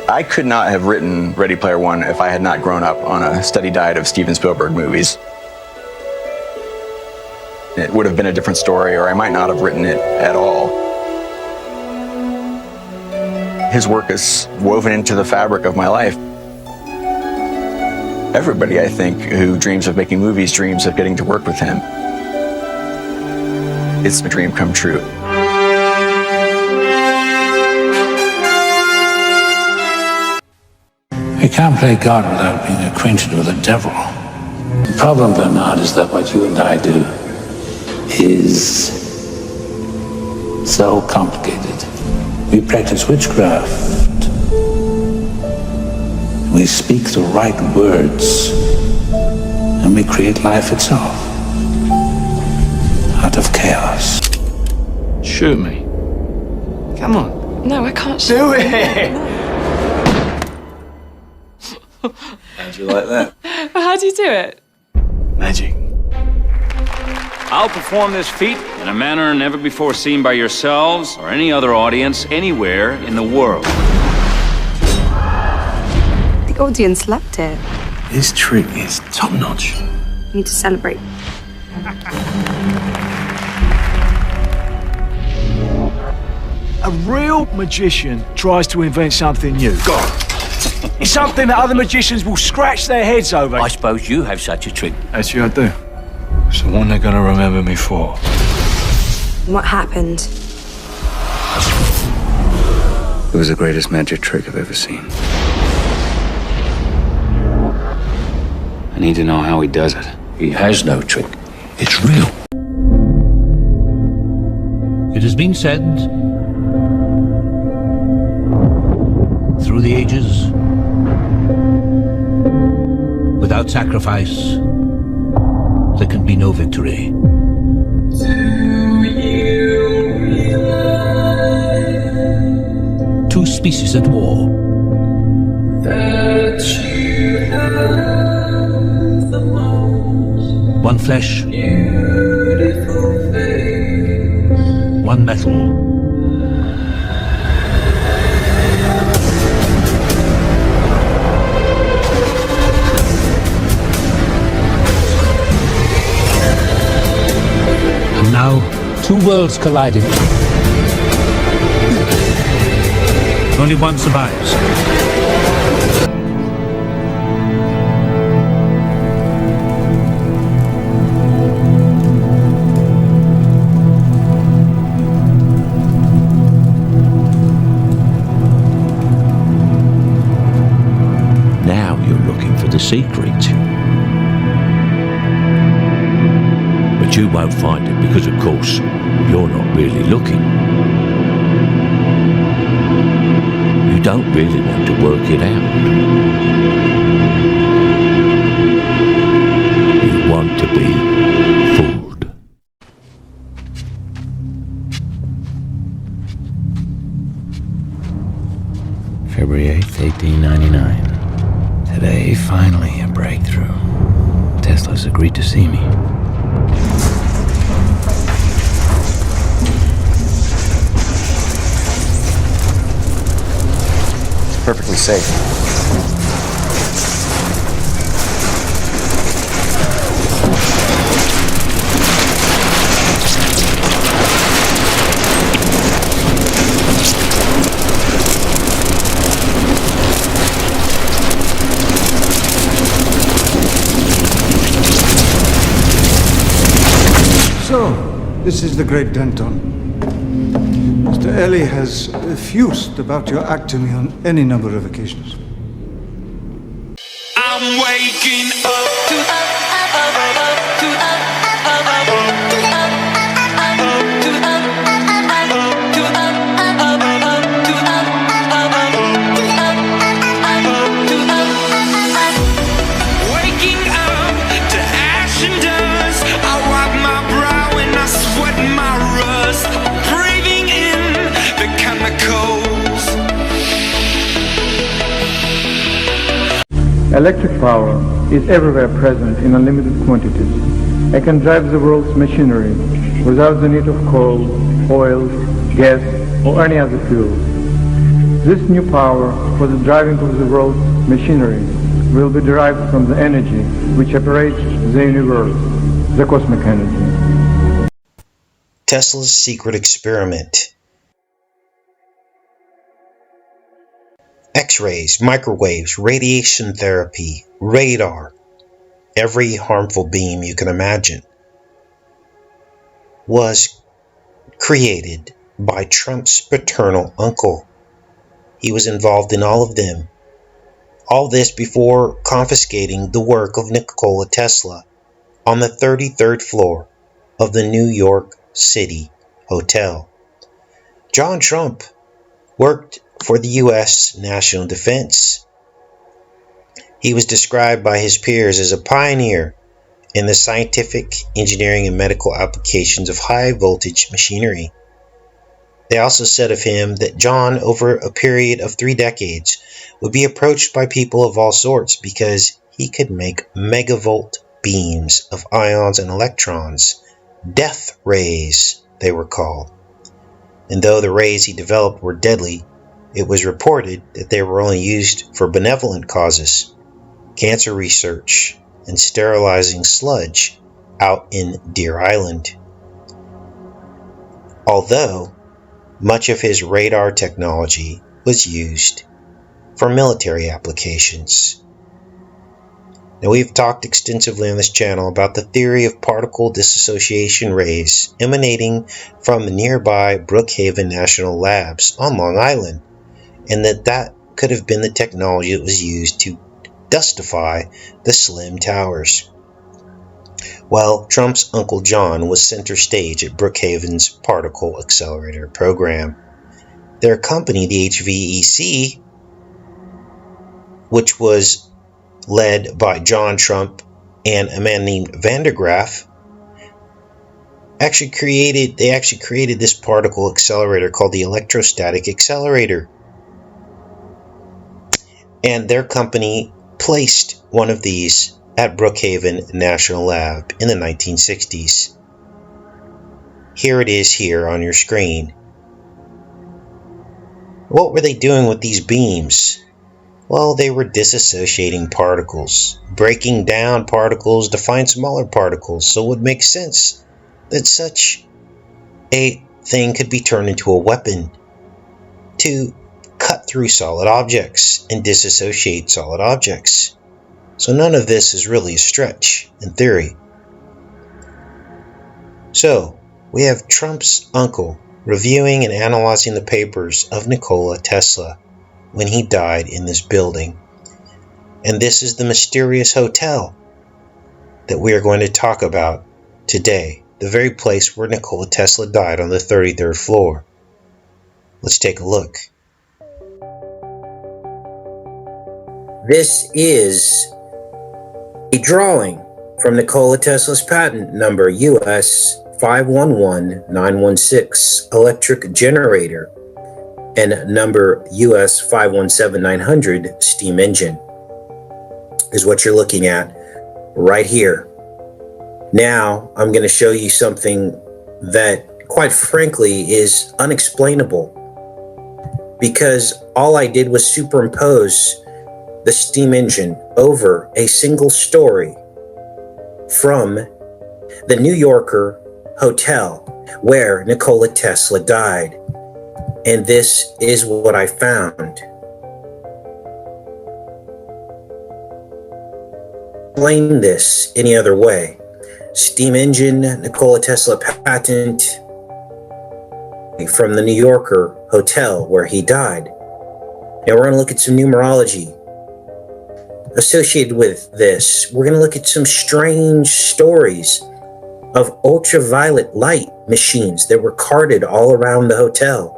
I could not have written Ready Player One if I had not grown up on a steady diet of Steven Spielberg movies. It would have been a different story, or I might not have written it at all. His work is woven into the fabric of my life. Everybody, I think, who dreams of making movies dreams of getting to work with him. It's a dream come true. You can't play God without being acquainted with the devil. The problem, Bernard, is that what you and I do is so complicated. We practice witchcraft. We speak the right words, and we create life itself out of chaos. Shoot me. Come on. No, I can't shoot. Do it! How'd you like that? How do you do it? Magic. I'll perform this feat in a manner never before seen by yourselves or any other audience anywhere in the world. The audience loved it. This trick is top-notch. You need to celebrate. A real magician tries to invent something new. God. It's something that other magicians will scratch their heads over. I suppose you have such a trick. Actually, I do. It's the one they're gonna remember me for. What happened? It was the greatest magic trick I've ever seen. I need to know how he does it. He has no trick. It's real. It has been said through the ages, without sacrifice, there can be no victory. Two species at war. That you have the most one flesh, beautiful face. One metal. And now, two worlds colliding. Only one survives. Now you're looking for the secret. But you won't find it because, of course, you're not really looking. You don't really want to work it out. You want to be fooled. February 8th, 1899. Today, finally, a breakthrough. Tesla's agreed to see me. Perfectly safe. So, this is the great Denton. Mr. Ellie has effused about your act to me on any number of occasions. I'm waking up to waking up to ash and dust. I wipe my brow and I sweat my rust. Breathing in the chemicals. Electric power is everywhere present in unlimited quantities. It can drive the world's machinery without the need of coal, oil, gas, or any other fuel. This new power for the driving of the world's machinery will be derived from the energy which operates the universe, the cosmic energy. Tesla's secret experiment. X-rays, microwaves, radiation therapy, radar, every harmful beam you can imagine was created by Trump's paternal uncle. He was involved in all of them. All this before confiscating the work of Nikola Tesla on the 33rd floor of the New York City Hotel. John Trump worked for the U.S. National Defense. He was described by his peers as a pioneer in the scientific, engineering, and medical applications of high voltage machinery. They also said of him that John, over a period of 3 decades, would be approached by people of all sorts because he could make megavolt beams of ions and electrons, death rays they were called. And though the rays he developed were deadly, it was reported that they were only used for benevolent causes, cancer research, and sterilizing sludge out in Deer Island. Although much of his radar technology was used for military applications. Now, we've talked extensively on this channel about the theory of particle dissociation rays emanating from the nearby Brookhaven National Labs on Long Island, and that could have been the technology that was used to dustify the Slim Towers. Well, Trump's Uncle John was center stage at Brookhaven's particle accelerator program. Their company, the HVEC, which was led by John Trump and a man named Vandergraaf, actually created this particle accelerator called the electrostatic accelerator. And their company placed one of these at Brookhaven National Lab in the 1960s. Here it is here on your screen. What were they doing with these beams? Well, they were disassociating particles, breaking down particles to find smaller particles, so it would make sense that such a thing could be turned into a weapon to cut through solid objects and disassociate solid objects. So none of this is really a stretch in theory. So we have Trump's uncle reviewing and analyzing the papers of Nikola Tesla when he died in this building. And this is the mysterious hotel that we are going to talk about today, the very place where Nikola Tesla died on the 33rd floor. Let's take a look. This is a drawing from Nikola Tesla's patent number US 511916 electric generator and number US 517900 steam engine is what you're looking at right here. Now I'm going to show you something that quite frankly is unexplainable, because all I did was superimpose the steam engine over a single story from the New Yorker hotel where Nikola Tesla died. And this is what I found. Explain this any other way. Steam engine, Nikola Tesla patent from the New Yorker hotel where he died. Now we're going to look at some numerology associated with this. We're going to look at some strange stories of ultraviolet light machines that were carted all around the hotel,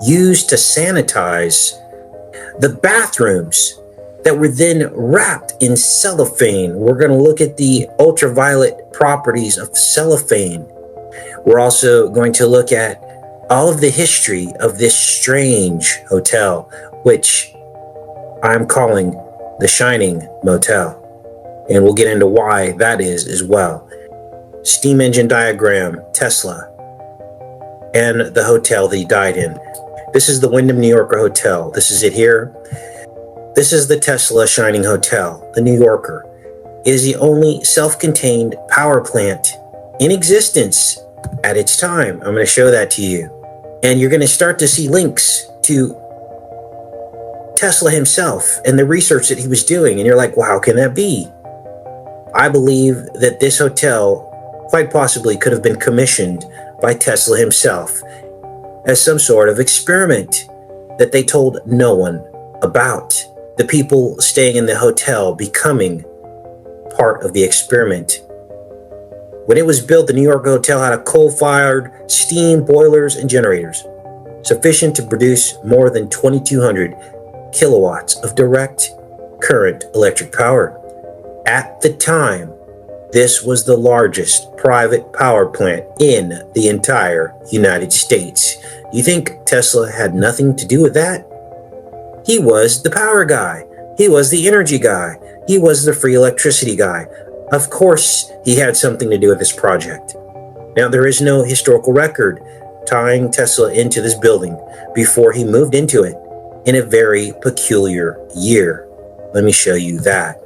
used to sanitize the bathrooms that were then wrapped in cellophane. We're going to look at the ultraviolet properties of cellophane. We're also going to look at all of the history of this strange hotel, which I'm calling the Shining Motel. And we'll get into why that is as well. Steam engine diagram, Tesla, and the hotel that he died in. This is the Wyndham New Yorker Hotel. This is it here. This is the Tesla Shining Hotel. The New Yorker is the only self-contained power plant in existence at its time. I'm going to show that to you. And you're going to start to see links to Tesla himself and the research that he was doing. And you're like, well, how can that be? I believe that this hotel quite possibly could have been commissioned by Tesla himself as some sort of experiment that they told no one about. The people staying in the hotel becoming part of the experiment. When it was built, the New York Hotel had a coal-fired steam boilers and generators, sufficient to produce more than 2,200 kilowatts of direct current electric power. At the time, this was the largest private power plant in the entire United States. You think Tesla had nothing to do with that? He was the power guy. He was the energy guy. He was the free electricity guy. Of course, he had something to do with this project. Now, there is no historical record tying Tesla into this building before he moved into it in a very peculiar year. Let me show you that.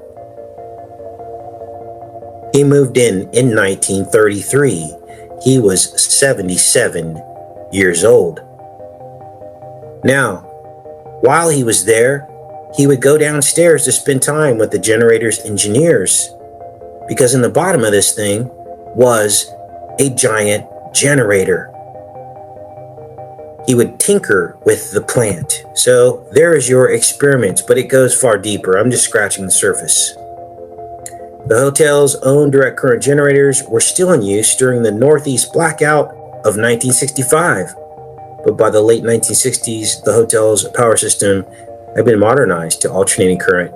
He moved in 1933. He was 77 years old. Now, while he was there, he would go downstairs to spend time with the generator's engineers, because in the bottom of this thing was a giant generator. He would tinker with the plant. So there is your experiment, but it goes far deeper. I'm just scratching the surface. The hotel's own direct current generators were still in use during the Northeast blackout of 1965. But by the late 1960s, the hotel's power system had been modernized to alternating current.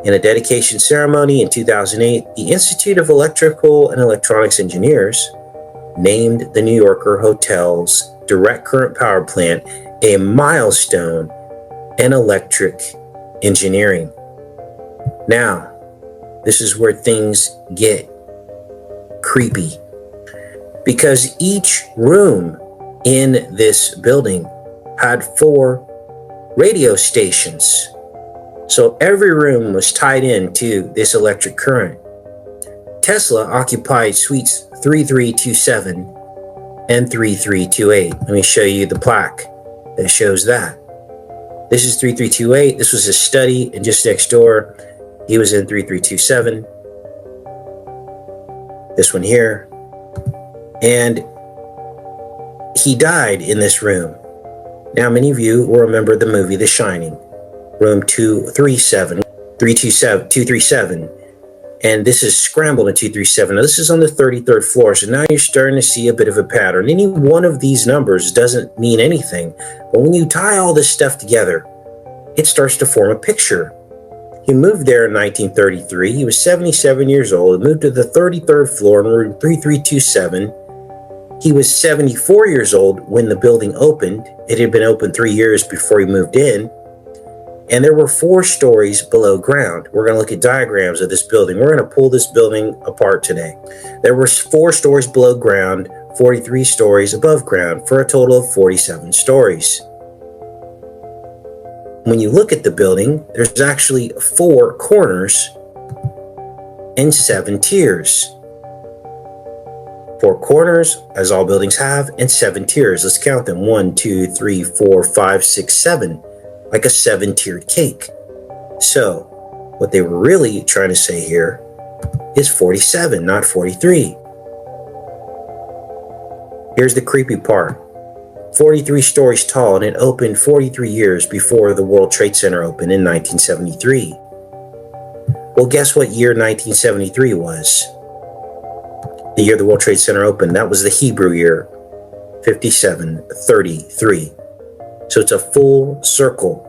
In a dedication ceremony in 2008, the Institute of Electrical and Electronics Engineers named the New Yorker Hotel's direct current power plant a milestone in electric engineering. Now, this is where things get creepy, because each room in this building had 4 radio stations. So every room was tied into this electric current. Tesla occupied suites 3327 and 3328. Let me show you the plaque that shows that. This is 3328. This was his study, and just next door, he was in 3327. This one here. And he died in this room. Now, many of you will remember the movie The Shining, room 237, and this is scrambled in 237. Now, this is on the 33rd floor, so now you're starting to see a bit of a pattern. Any one of these numbers doesn't mean anything, but when you tie all this stuff together, it starts to form a picture. He moved there in 1933. He was 77 years old. He moved to the 33rd floor in room 3327. He was 74 years old when the building opened. It had been open 3 years before he moved in. And there were 4 stories below ground. We're going to look at diagrams of this building. We're going to pull this building apart today. There were 4 stories below ground, 43 stories above ground, for a total of 47 stories. When you look at the building, there's actually 4 corners and 7 tiers. 4 corners, as all buildings have, and 7 tiers. Let's count them. 1, 2, 3, 4, 5, 6, 7. Like a 7-tiered cake. So, what they were really trying to say here is 47, not 43. Here's the creepy part. 43 stories tall, and it opened 43 years before the World Trade Center opened in 1973. Well, guess what year 1973 was? The year the World Trade Center opened. That was the Hebrew year, 5733. So it's a full circle.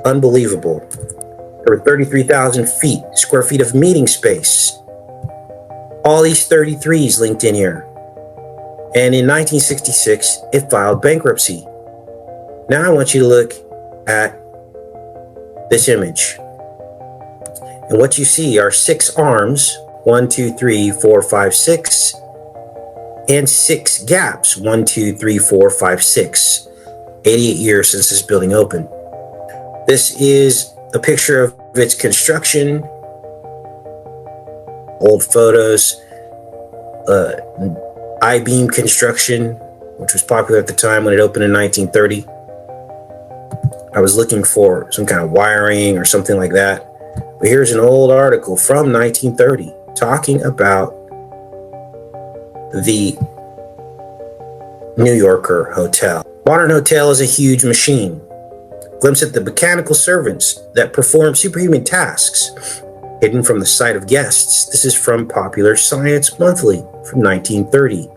Unbelievable. There were 33,000 square feet of meeting space. All these 33s linked in here. And in 1966, it filed bankruptcy. Now I want you to look at this image. And what you see are 6 arms, 1, 2, 3, 4, 5, 6. and 6 gaps. 1, 2, 3, 4, 5, 6. 88 years since this building opened. This is a picture of its construction. Old photos. I-beam construction, which was popular at the time when it opened in 1930. I was looking for some kind of wiring or something like that. But here's an old article from 1930 talking about the New Yorker Hotel. Modern hotel is a huge machine. Glimpse at the mechanical servants that perform superhuman tasks hidden from the sight of guests. This is from Popular Science Monthly from 1930.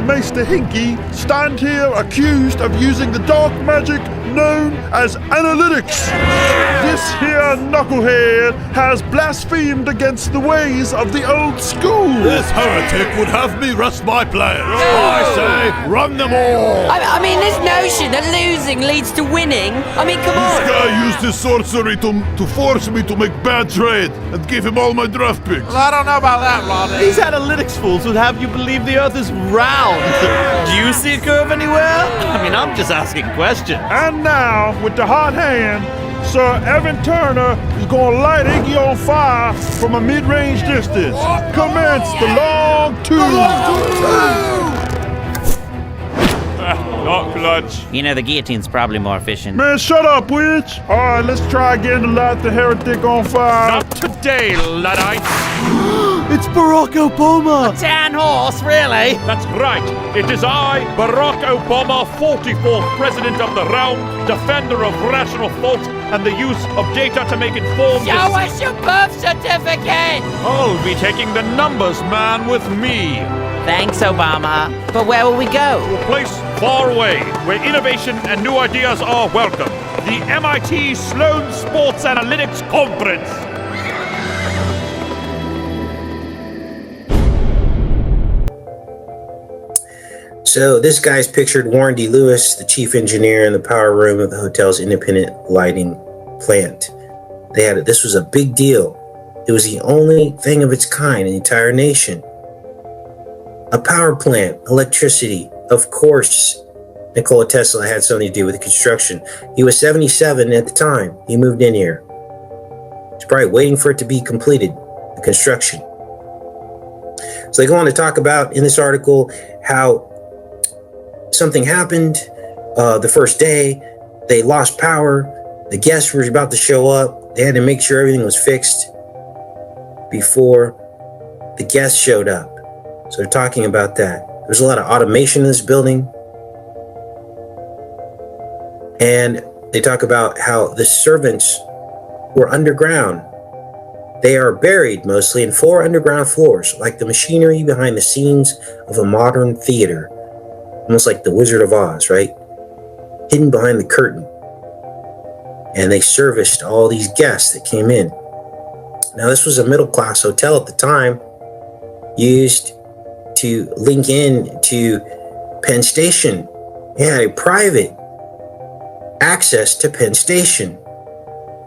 Mr. Hinky stand here accused of using the dark magic known as analytics. This here knucklehead has blasphemed against the ways of the old school. This heretic would have me rest my players. I say, run them all. I mean, this notion that losing leads to winning. I mean, come on. This guy used his sorcery to force me to make bad trade and give him all my draft picks. Well, I don't know about that, Ronnie. These analytics fools would have you believe the Earth is round. Do you see a curve anywhere? I mean, I'm just asking questions. And now, with the hot hand, Sir Evan Turner is going to light Iggy on fire from a mid-range distance. Commence the long two. Not clutch. You know, the guillotine's probably more efficient. Man, shut up, witch. All right, let's try again to light the heretic on fire. Not today, Luddite. It's Barack Obama. A tan horse, really? That's right. It is I, Barack Obama, 44th President of the realm, defender of rational thought and the use of data to make informed... Show us your birth certificate! I'll be taking the numbers man with me. Thanks, Obama. But where will we go? To a place far away, where innovation and new ideas are welcome. The MIT Sloan Sports Analytics Conference. So this guy's pictured Warren D. Lewis, the chief engineer in the power room of the hotel's independent lighting plant. This was a big deal. It was the only thing of its kind in the entire nation. A power plant, electricity. Of course, Nikola Tesla had something to do with the construction. He was 77 at the time he moved in here. He's probably waiting for it to be completed, the construction. So they go on to talk about in this article how something happened the first day. They lost power. The guests were about to show up. They had to make sure everything was fixed before the guests showed up. So they're talking about that. There's a lot of automation in this building. And they talk about how the servants were underground. They are buried mostly in 4 underground floors, like the machinery behind the scenes of a modern theater. Almost like the Wizard of Oz, right? Hidden behind the curtain. And they serviced all these guests that came in. Now, this was a middle-class hotel at the time, used to link in to Penn Station. It had a private access to Penn Station.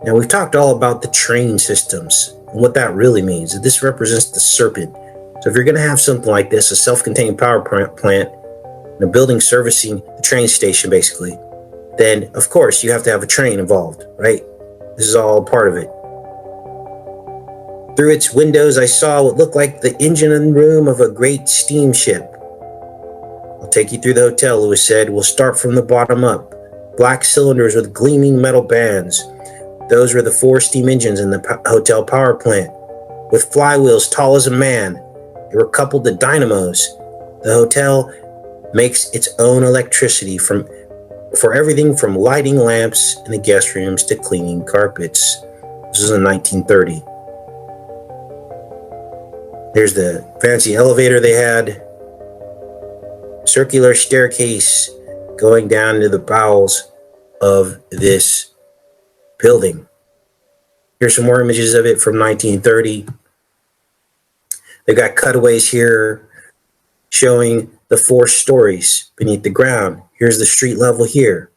Now, we've talked all about the train systems and what that really means. This represents the serpent. So if you're going to have something like this, a self-contained power plant, and a building servicing the train station, basically, then, of course, you have to have a train involved, right? This is all part of it. Through its windows, I saw what looked like the engine room of a great steamship. I'll take you through the hotel, Lewis said. We'll start from the bottom up. Black cylinders with gleaming metal bands. Those were the 4 steam engines in the hotel power plant. With flywheels tall as a man, they were coupled to dynamos. The hotel makes its own electricity for everything from lighting lamps in the guest rooms to cleaning carpets. This was in 1930. There's the fancy elevator they had. Circular staircase going down to the bowels of this building. Here's some more images of it from 1930. They've got cutaways here showing the 4 stories beneath the ground. Here's the street level here.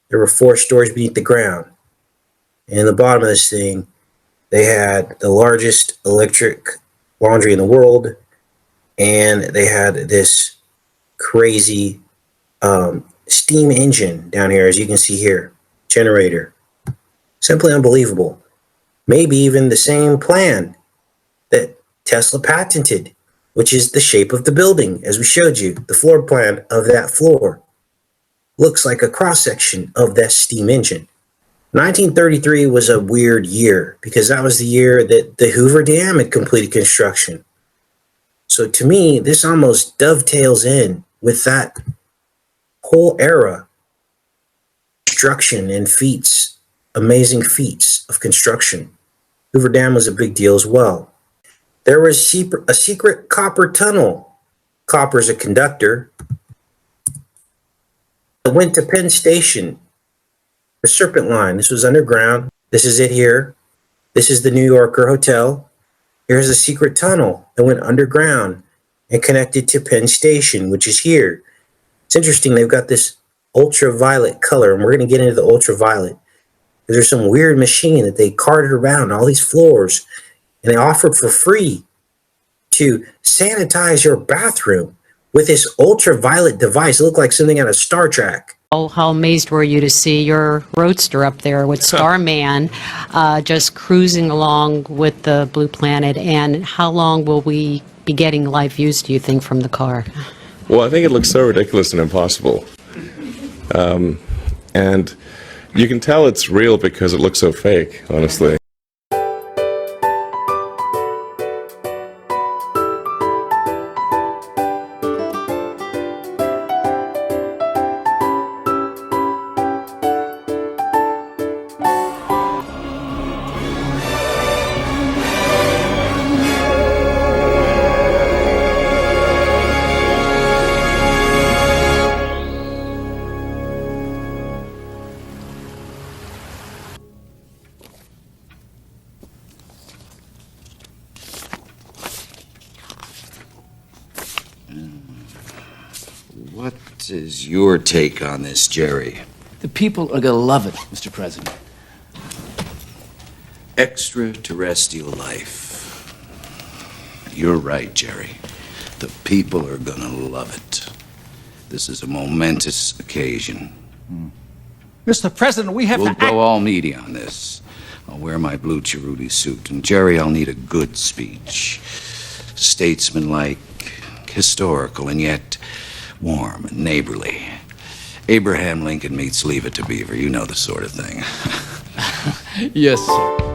There were 4 stories beneath the ground. And in the bottom of this thing, they had the largest electric laundry in the world. And they had this crazy steam engine down here, as you can see here. Generator. Simply unbelievable. Maybe even the same plan that Tesla patented, which is the shape of the building, as we showed you. The floor plan of that floor looks like a cross-section of that steam engine. 1933 was a weird year because that was the year that the Hoover Dam had completed construction. So to me, this almost dovetails in with that whole era. Construction and feats, amazing feats of construction. Hoover Dam was a big deal as well. There was a secret copper tunnel. Copper's a conductor. It went to Penn Station. The Serpent Line. This was underground. This is it here. This is the New Yorker Hotel. Here's a secret tunnel that went underground and connected to Penn Station, which is here. It's interesting. They've got this ultraviolet color, and we're going to get into the ultraviolet. There's some weird machine that they carted around all these floors, and they offered for free to sanitize your bathroom with this ultraviolet device. It looked like something out of Star Trek. Oh, how amazed were you to see your roadster up there with Starman just cruising along with the blue planet? And how long will we be getting live views, do you think, from the car? Well, I think it looks so ridiculous and impossible. And you can tell it's real because it looks so fake, honestly. What is your take on this, Jerry? The people are gonna love it, Mr. President. Extraterrestrial life. You're right, Jerry. The people are gonna love it. This is a momentous occasion. Mr. President, we have We'll to go all meaty on this. I'll wear my blue Cheruti suit. And Jerry, I'll need a good speech. Statesmanlike, historical, and yet warm and neighborly. Abraham Lincoln meets Leave It to Beaver. You know the sort of thing. Yes, sir.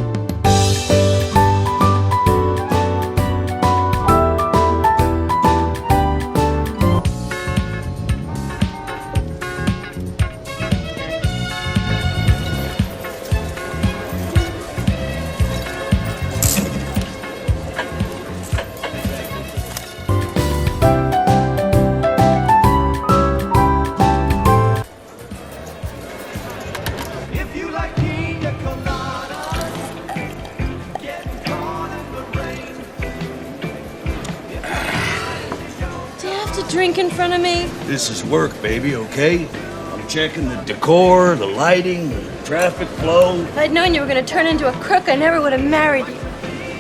Drink in front of me? This is work, baby, okay? I'm checking the decor, the lighting, the traffic flow. If I'd known you were going to turn into a crook, I never would have married you.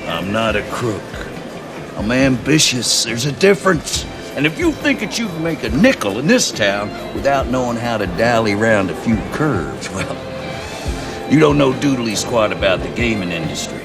I'm not a crook. I'm ambitious. There's a difference. And if you think that you can make a nickel in this town without knowing how to dally round a few curves, well, you don't know doodly squat about the gaming industry.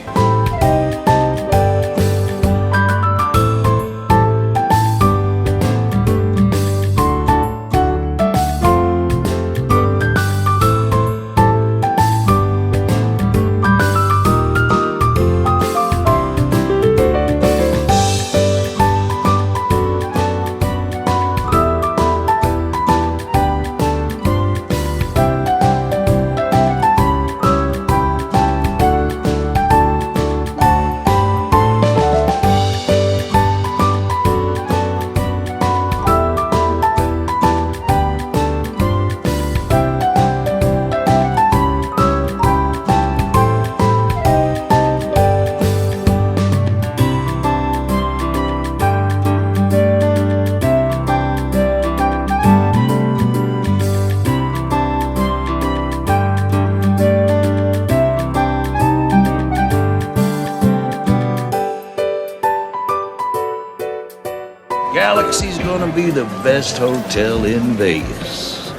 be the best hotel in Vegas.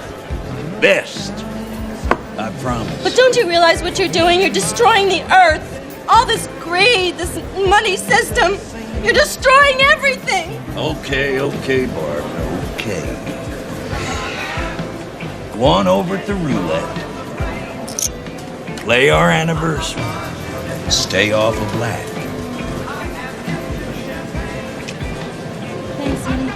Best. I promise. But don't you realize what you're doing? You're destroying the earth. All this greed, this money system. You're destroying everything. Okay, Barb. Okay. Go on over to roulette. Play our anniversary. Stay off of black. Thanks, honey.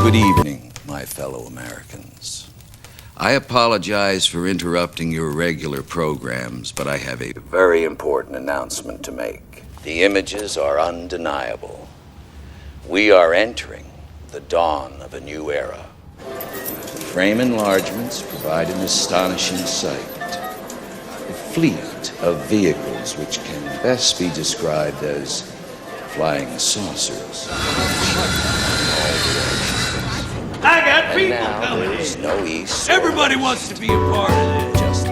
Good evening, my fellow Americans. I apologize for interrupting your regular programs, but I have a very important announcement to make. The images are undeniable. We are entering the dawn of a new era. Frame enlargements provide an astonishing sight. A fleet of vehicles which can best be described as flying saucers. I got people now coming there's in. no east. Everybody wants to be a part of this. Just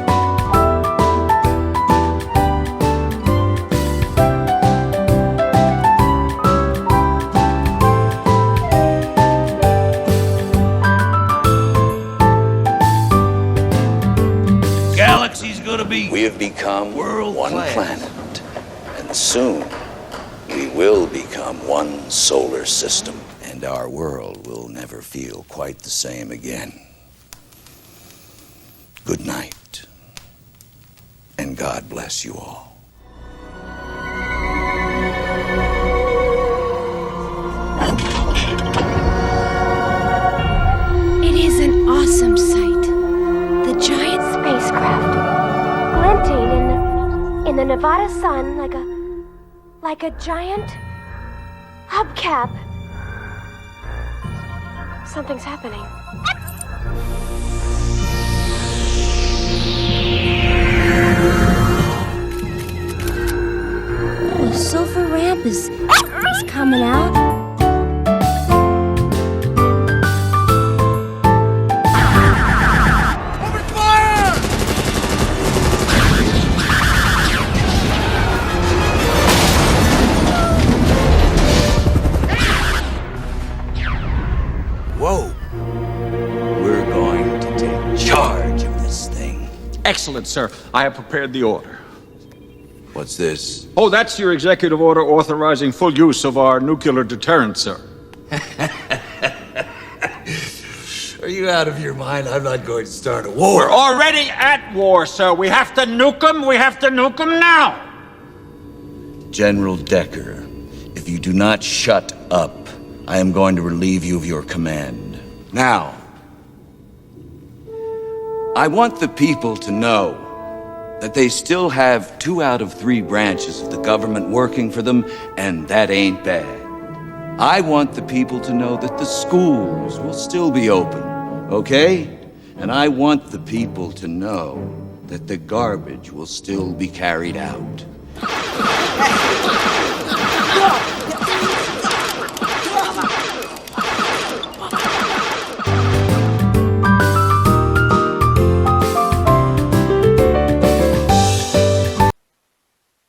Galaxy's gonna be we have become world one class. planet, and soon we will become one solar system, and our world will never feel quite the same again. Good night, and God bless you all. It is an awesome sight. The giant spacecraft glinting in the Nevada sun like a giant hubcap. Something's happening. Oh, the sulfur ramp is coming out. Whoa. We're going to take charge of this thing. Excellent, sir. I have prepared the order. What's this? Oh, that's your executive order authorizing full use of our nuclear deterrent, sir. Are you out of your mind? I'm not going to start a war. We're already at war, sir. We have to nuke them. We have to nuke them now. General Decker, if you do not shut up, I am going to relieve you of your command. Now, I want the people to know that they still have 2 out of 3 branches of the government working for them, and that ain't bad. I want the people to know that the schools will still be open, okay? And I want the people to know that the garbage will still be carried out.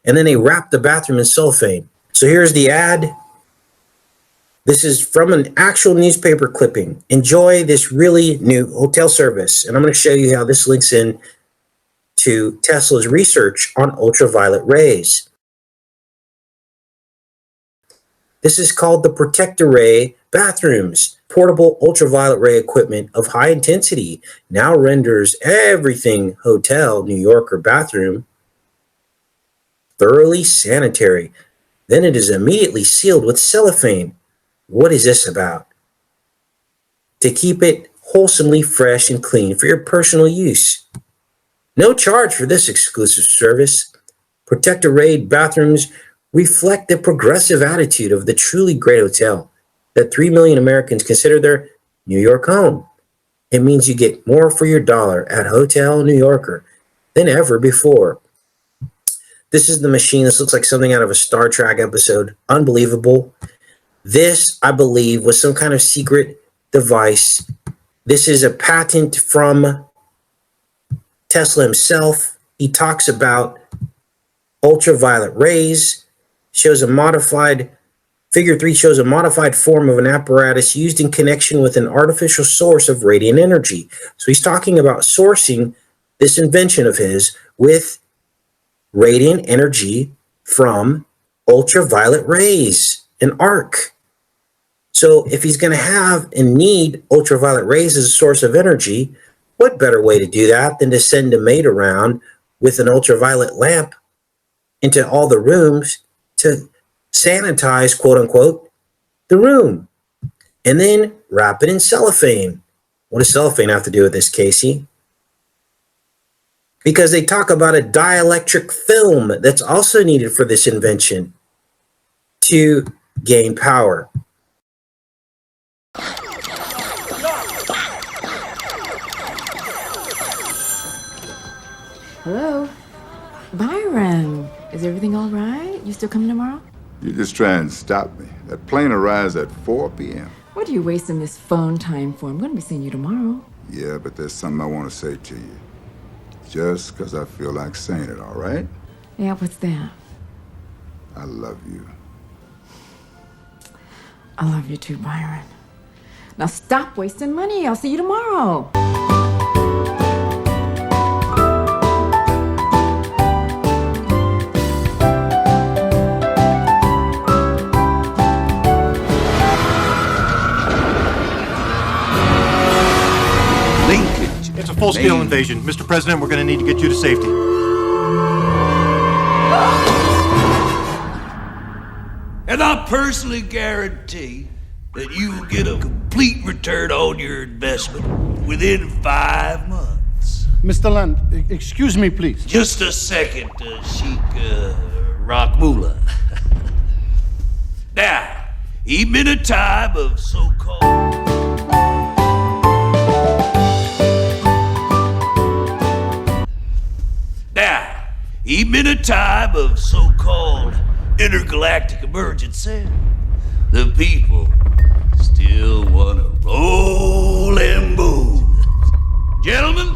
And then they wrap the bathroom in cellophane. So here's the ad. This is from an actual newspaper clipping. Enjoy this really new hotel service. And I'm going to show you how this links in to Tesla's research on ultraviolet rays. This is called the Protect Array Bathrooms. Portable ultraviolet ray equipment of high intensity now renders everything hotel, New York, or bathroom thoroughly sanitary. Then it is immediately sealed with cellophane. What is this about? To keep it wholesomely fresh and clean for your personal use. No charge for this exclusive service. Protect Array bathrooms reflect the progressive attitude of the truly great hotel that 3 million Americans consider their New York home. It means you get more for your dollar at Hotel New Yorker than ever before. This is the machine. This looks like something out of a Star Trek episode. Unbelievable. This, I believe, was some kind of secret device This is a patent from Tesla himself. He talks about ultraviolet rays, Figure 3 shows a modified form of an apparatus used in connection with an artificial source of radiant energy. So he's talking about sourcing this invention of his with radiant energy from ultraviolet rays, an arc. So if he's going to have and need ultraviolet rays as a source of energy, what better way to do that than to send a maid around with an ultraviolet lamp into all the rooms to sanitize, quote unquote, the room, and then wrap it in cellophane. What does cellophane have to do with this, Casey? Because they talk about a dielectric film that's also needed for this invention to gain power. Hello? Byron, is everything all right? You still coming tomorrow? You just try and stop me. That plane arrives at 4 p.m. What are you wasting this phone time for? I'm going to be seeing you tomorrow. Yeah, but there's something I want to say to you. Just because I feel like saying it, all right? Yeah, what's that? I love you. I love you too, Byron. Now stop wasting money. I'll see you tomorrow. It's a full-scale invasion. Mr. President, we're going to need to get you to safety. And I personally guarantee that you will get a complete return on your investment within 5 months. Mr. Land, excuse me, please. Just a second, Sheik Rockmula. Now, even in a time of so-called... Even in a time of so-called intergalactic emergency, the people still want to roll and move. Gentlemen,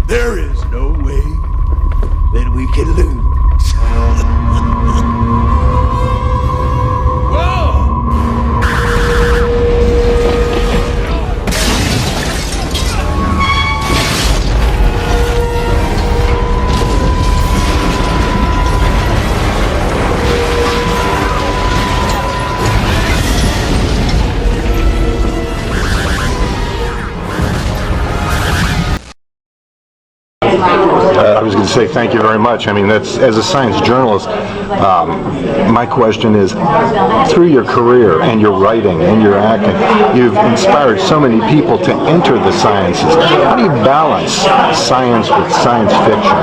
there is no way that we can lose. I was going to say thank you very much. I mean, that's, as a science journalist, my question is, through your career and your writing and your acting, you've inspired so many people to enter the sciences. How do you balance science with science fiction?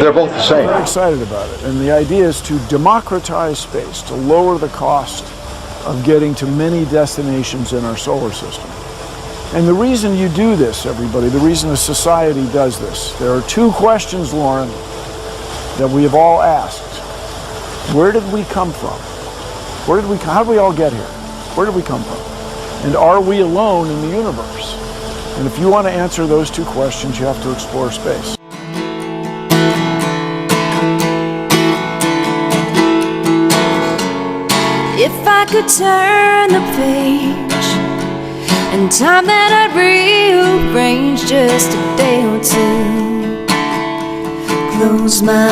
They're both the same. I'm excited about it, and the idea is to democratize space, to lower the cost of getting to many destinations in our solar system. And the reason you do this, everybody, the reason a society does this, there are two questions, Lauren, that we have all asked. Where did we come from? How did we all get here? Where did we come from? And are we alone in the universe? And if you want to answer those two questions, you have to explore space. If I could turn the page and time that I'd rearrange just a day or two, close my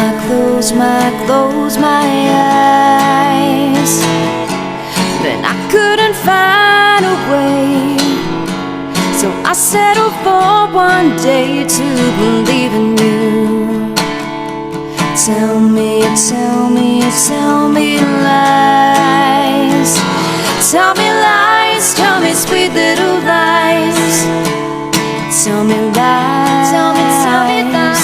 eyes, then I couldn't find a way. So I settled for one day to believe in you. Tell me lies. Tell me lies, tell me sweet little lies. Tell me lies, tell me lies.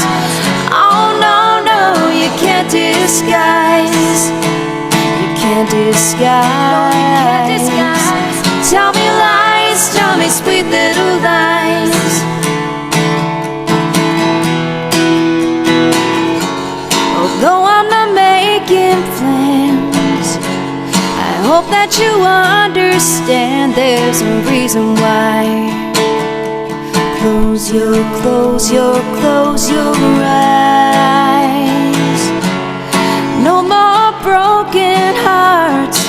Oh no, you can't disguise. You can't disguise. No, you can't disguise. Tell me lies, tell me sweet little lies. hope that you understand there's a reason why. Close your eyes. No more broken hearts.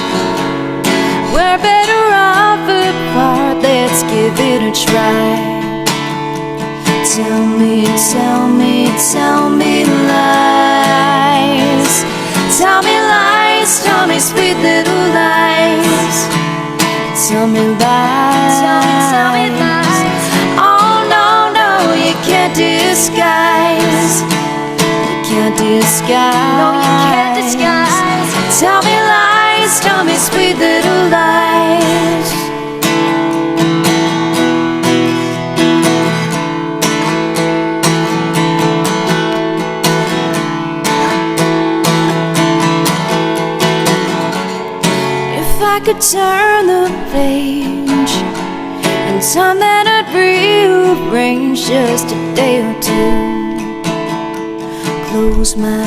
We're better off apart. Let's give it a try. Tell me lies. Tell me lies, tell me sweet little lies. Tell me lies. Tell me lies. Oh no, you can't disguise. You can't disguise. No, you can't disguise. Tell me lies, tell me sweet little lies. I could turn the page and time that I'd rearrange just a day or two. Close my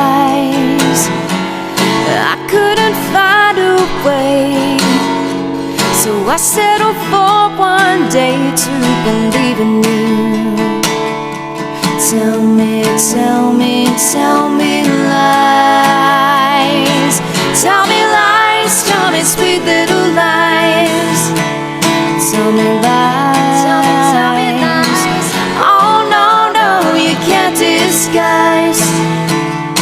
eyes. I couldn't find a way, so I settled for one day to believe in you. Tell me lies. Tell me lies, tell me sweet little lies. Tell me lies. Tell me lies. Oh no, you can't disguise.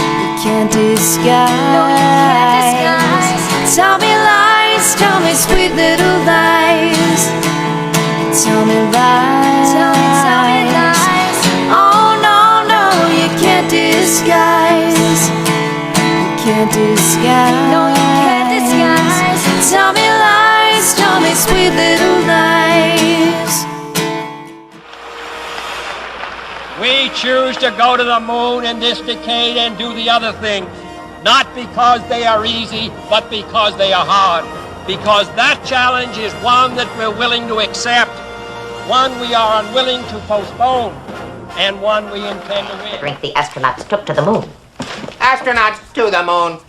You can't disguise. No, you can't disguise. Tell me lies, tell me sweet little lies. Tell me lies. Tell me lies. Oh no, you can't disguise. Can't disguise. No, you can't disguise. Tell me lies, tell me sweet little lies. We choose to go to the moon in this decade and do the other things, not because they are easy, but because they are hard. Because that challenge is one that we're willing to accept, one we are unwilling to postpone, and one we intend to win. The drink the astronauts took to the moon. Astronauts to the moon.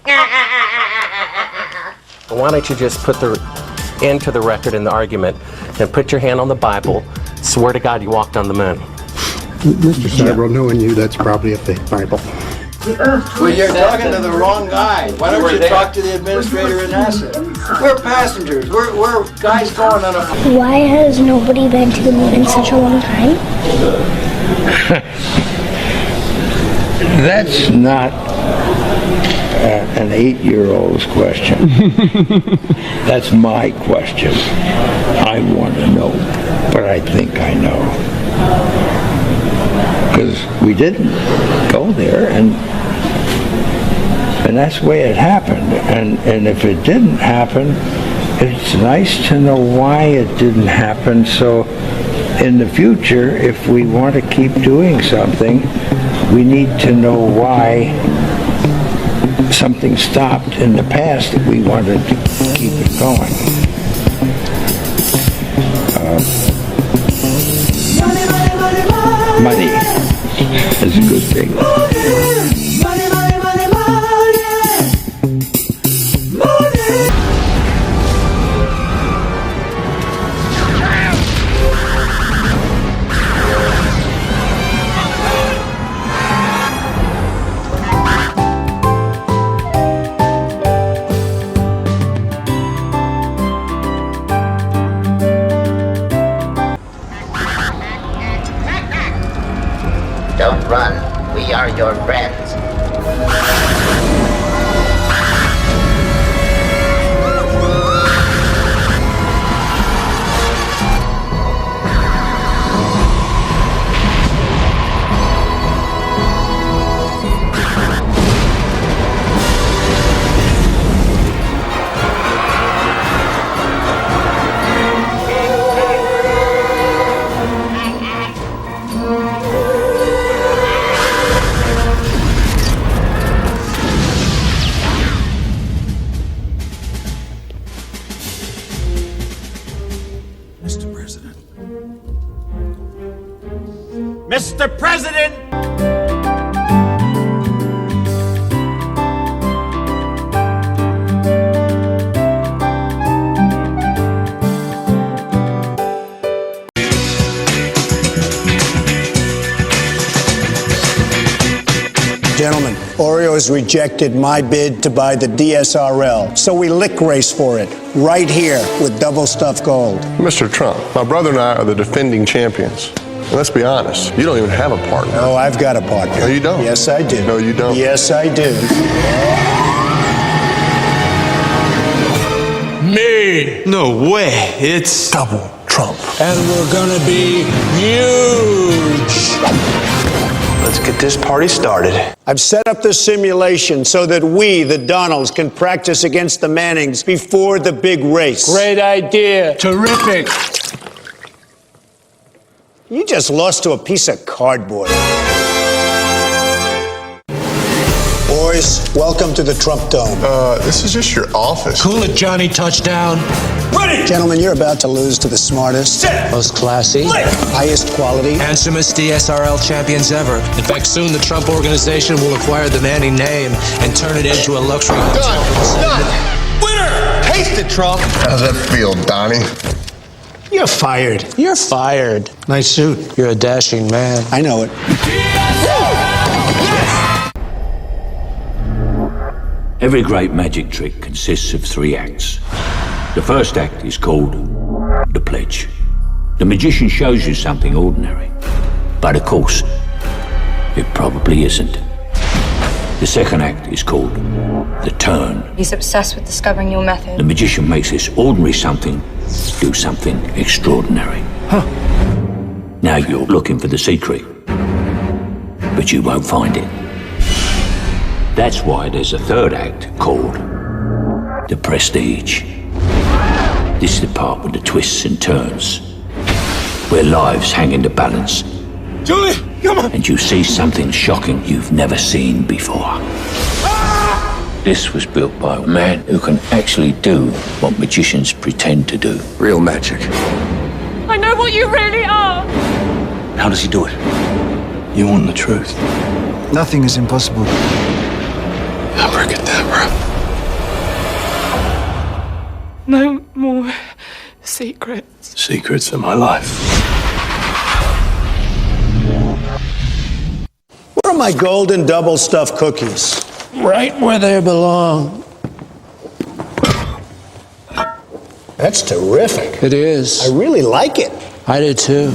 Why don't you just put the end to the record in the argument and put your hand on the Bible, swear to God you walked on the moon. Mr. Several, knowing you, that's probably a fake Bible. Well, you're talking to the wrong guy. Why don't you talk to the administrator at NASA? We're passengers. We're guys going on a... Why has nobody been to the moon in such a long time? That's not an 8-year-old's question. That's my question. I want to know, but I think I know. Because we didn't go there, and that's the way it happened. And if it didn't happen, it's nice to know why it didn't happen, so in the future, if we want to keep doing something, we need to know why something stopped in the past that we wanted to keep it going. Money is a good thing. Don't run. We are your friends. Mr. President! has rejected my bid to buy the DSRL, so we lick race for it, right here with double stuffed gold. Mr. Trump, my brother and I are the defending champions. And let's be honest, you don't even have a partner. No, I've got a partner. No, you don't. Yes, I do. No, you don't. Yes, I do. Me! No way. It's double Trump. And we're gonna be huge. Let's get this party started. I've set up the simulation so that we, the Donalds, can practice against the Mannings before the big race. Great idea. Terrific. You just lost to a piece of cardboard. Boys, welcome to the Trump Dome. This is just your office. Cool it, Johnny. Touchdown. Ready! Gentlemen, you're about to lose to the smartest, most classy, highest quality, handsomest DSRL champions ever. In fact, soon the Trump organization will acquire the Manning name and turn it into a luxury hotel. Done. Winner! Taste it, Trump. How's that feel, Donnie? You're fired. You're fired. Nice suit. You're a dashing man. I know it. Every great magic trick consists of 3 acts. The first act is called the pledge. The magician shows you something ordinary, but of course, it probably isn't. The second act is called the turn. He's obsessed with discovering your method. The magician makes this ordinary something do something extraordinary. Now you're looking for the secret, but you won't find it. That's why there's a third act called the prestige. This is the part with the twists and turns, where lives hang in the balance. Julie, come on! And you see something shocking you've never seen before. This was built by a man who can actually do what magicians pretend to do. Real magic. I know what you really are. How does he do it? You want the truth. Nothing is impossible. Abracadabra. No more secrets. Secrets of my life. Where are my golden double stuffed cookies? Right where they belong. That's terrific. It is. I really like it. I do too.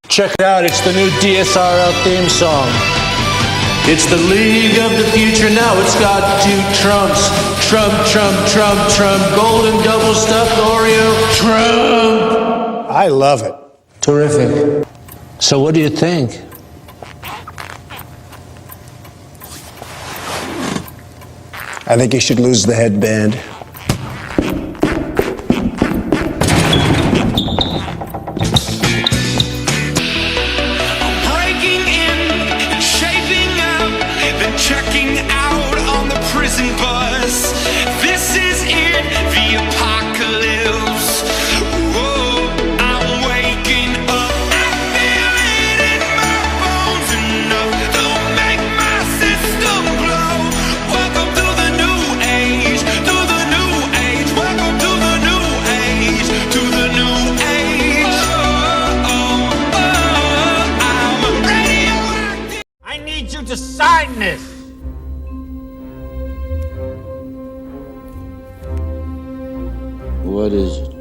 Check it out, it's the new DSRL theme song. It's the League of the Future now. It's got 2 Trumps. Trump, Trump, Trump, Trump. Golden double stuffed Oreo. Trump. I love it. Terrific. So what do you think? I think you should lose the headband. Breaking in, shaping up, then checking out on the prison bus. This is it, the apocalypse. Whoa, I'm waking up. I feel it in my bones enough to make my system blow. Welcome to the new age, to the new age. Welcome to the new age, to the new age. I'm radioactive. I need you to sign this. What is it?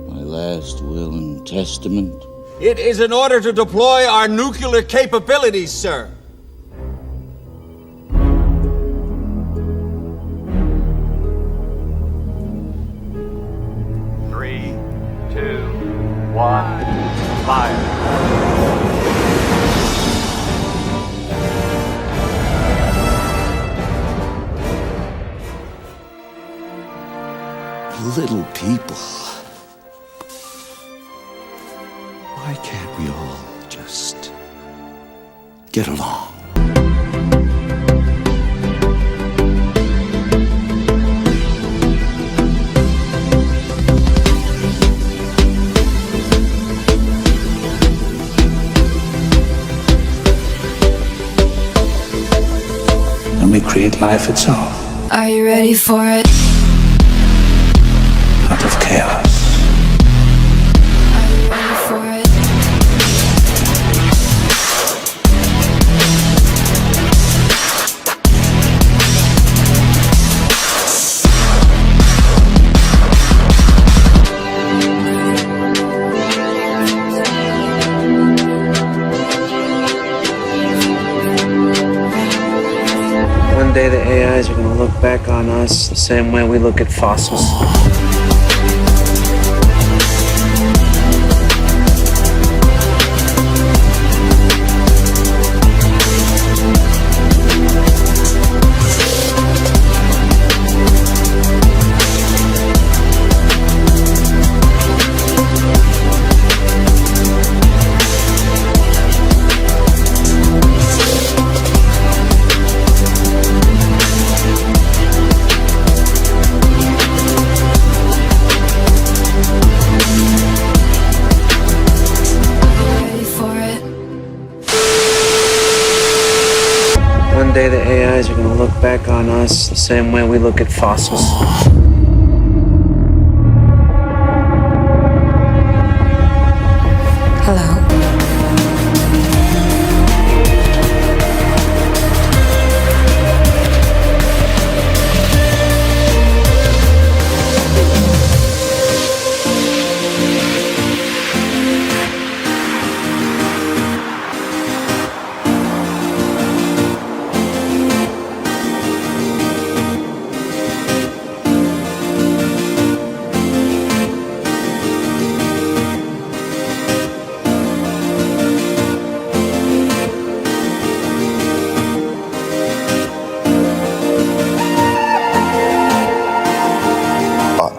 My last will and testament? It is in order to deploy our nuclear capabilities, sir. Three, two, one, fire. Little people. Why can't we all just get along? And we create life itself Are you ready for it? out of chaos. Are you ready for it? day the AIs are going to look back on us the same way we look at fossils. One day the AIs are going to look back on us the same way we look at fossils. Hello.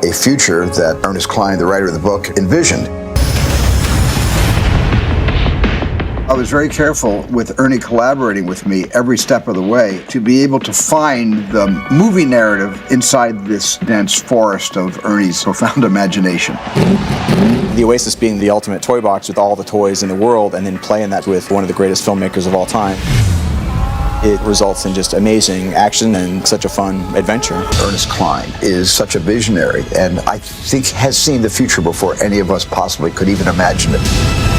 A future that Ernest Cline, the writer of the book, envisioned. I was very careful with Ernie collaborating with me every step of the way to be able to find the movie narrative inside this dense forest of Ernie's profound imagination. The Oasis being the ultimate toy box with all the toys in the world, and then playing that with one of the greatest filmmakers of all time. It results in just amazing action and such a fun adventure. Ernest Cline is such a visionary, and I think has seen the future before any of us possibly could even imagine it.